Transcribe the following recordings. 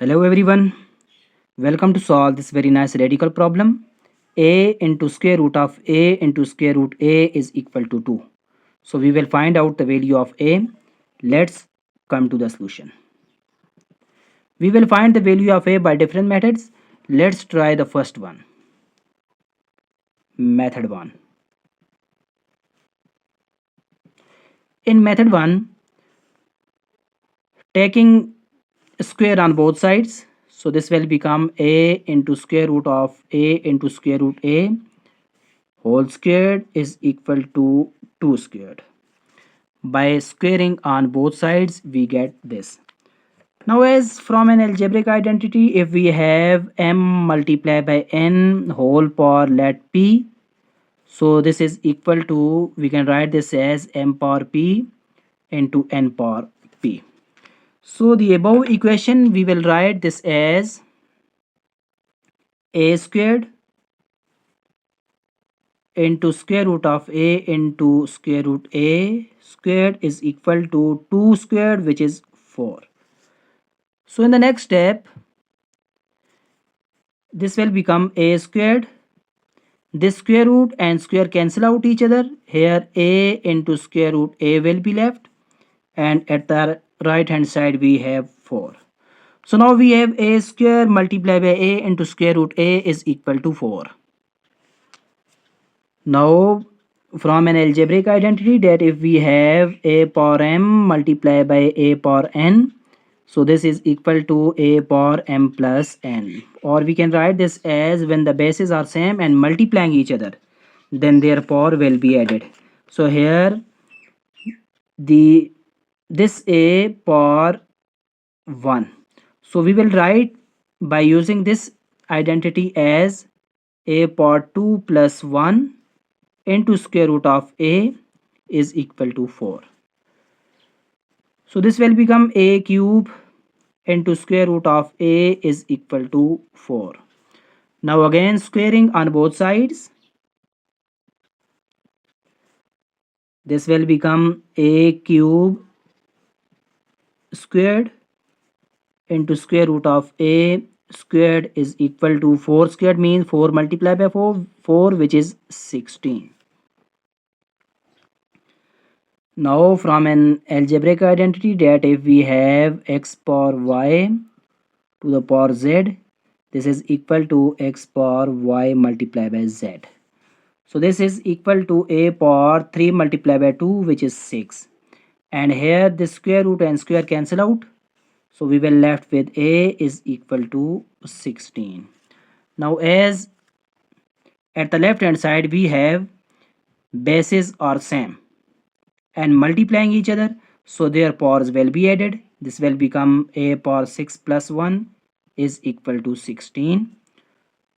Hello everyone, welcome to solve this very nice radical problem. A into square root of A into square root A is equal to 2. So we will find out the value of A. Let's come to the solution. We will find the value of A by different methods. Let's try the first one. Method 1. In method 1, taking square on both sides. So this will become A into square root of A into square root A whole squared is equal to 2 squared. By squaring on both sides, we get this. Now, as from an algebraic identity, if we have m multiplied by n whole power let p, so this is equal to, we can write this as m power p into n power p. So the above equation, we will write this as a squared into square root of a into square root a squared is equal to 2 squared, which is 4. So in the next step, this will become a squared. This square root and square cancel out each other. Here a into square root a will be left, and at the right hand side we have 4. So now we have a square multiplied by a into square root a is equal to 4. Now from an algebraic identity, that if we have a power m multiplied by a power n, so this is equal to a power m plus n, or we can write this as when the bases are same and multiplying each other, then their power will be added. So here the this a power 1. So we will write by using this identity as a power 2 plus 1 into square root of a is equal to 4. So this will become a cube into square root of a is equal to 4. Now again squaring on both sides, this will become a cube squared into square root of a squared is equal to 4 squared, means 4 multiplied by 4, which is 16. Now from an algebraic identity, that if we have x power y to the power z, this is equal to x power y multiplied by z. So this is equal to a power 3 multiplied by 2, which is 6. And here the square root and square cancel out. So we will left with a is equal to 16. Now as at the left hand side we have bases are same and multiplying each other, so their powers will be added. This will become a power 6 plus 1 is equal to 16.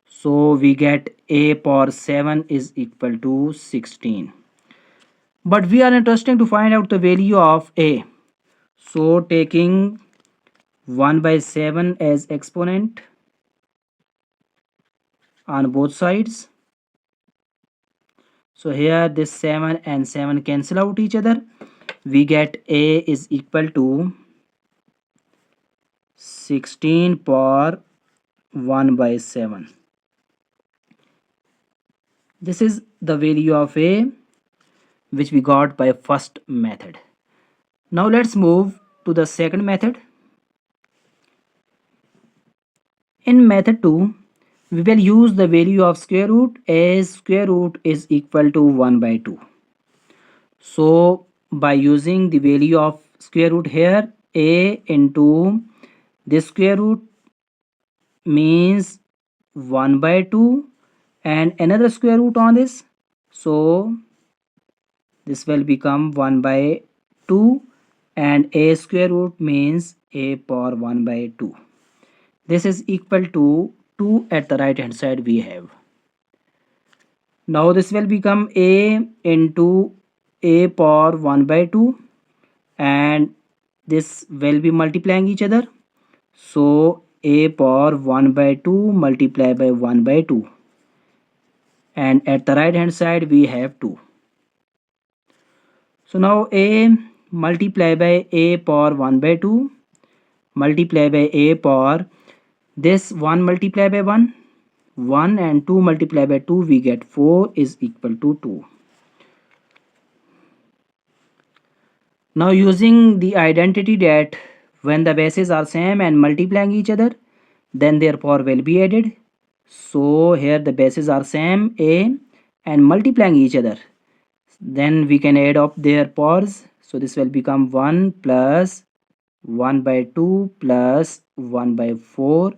So we get a power 7 is equal to 16. But we are interested to find out the value of a. So taking 1 by 7 as exponent on both sides. So here this 7 and 7 cancel out each other. We get a is equal to 16 power 1 by 7. This is the value of a which we got by first method. Now let's move to the second method. In method 2, we will use the value of square root as square root is equal to 1 by 2. So by using the value of square root here, a into this square root means 1 by 2 and another square root on this. So this will become 1 by 2 and a square root means a power 1 by 2. This is equal to 2 at the right hand side we have. Now this will become a into a power 1 by 2 and this will be multiplying each other. So a power 1 by 2 multiplied by 1 by 2, and at the right hand side we have 2. So now a multiplied by a power 1 by 2 multiply by a power. This 1 multiply by 1 and 2 multiply by 2 we get 4 is equal to 2. Now using the identity that when the bases are same and multiplying each other, then their power will be added. So here the bases are same a and multiplying each other, then we can add up their powers. So this will become 1 plus 1 by 2 plus 1 by 4,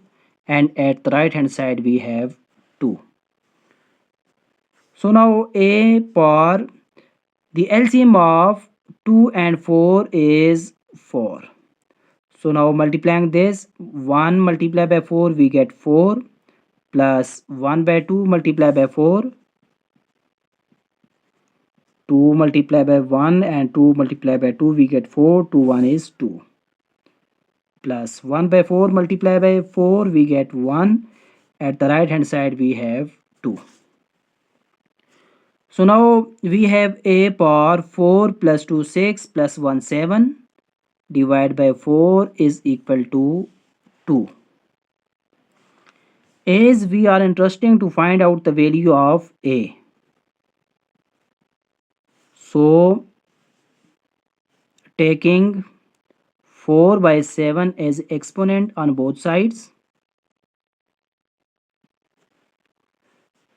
and at the right hand side we have 2. So now a power, the LCM of 2 and 4 is 4. So now multiplying this, 1 multiplied by 4 we get 4 plus 1 by 2 multiplied by 4, 2 multiplied by 1 and 2 multiplied by 2 we get 4, 2 1 is 2, plus 1 by 4 multiplied by 4 we get 1, at the right hand side we have 2. So now we have a power 4 plus 2 6 plus 1 7 divided by 4 is equal to 2. As we are interested to find out the value of a, so taking 4 by 7 as exponent on both sides,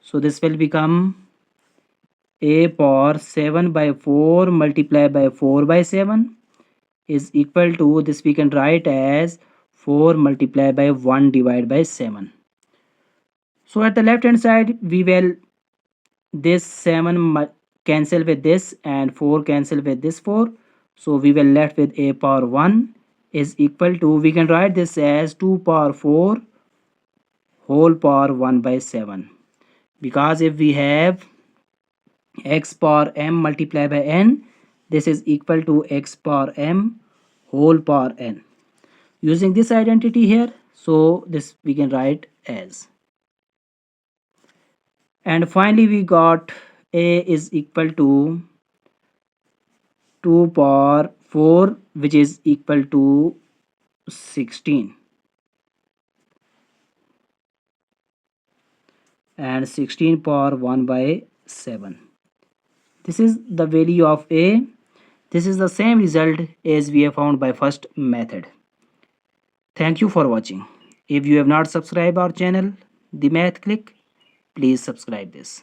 so this will become a power 7 by 4 multiplied by 4 by 7 is equal to, this we can write as 4 multiplied by 1 divided by 7. So at the left hand side we will, this 7 cancel with this and 4 cancel with this 4, so we will left with a power 1 is equal to, we can write this as 2 power 4 whole power 1 by 7, because if we have x power m multiplied by n, this is equal to x power m whole power n. Using this identity here, so this we can write as. And finally we got a is equal to 2 power 4 which is equal to 16, and 16 power 1 by 7. This is the value of a. This is the same result as we have found by first method. Thank you for watching. If you have not subscribed our channel, The Math Click, please subscribe this.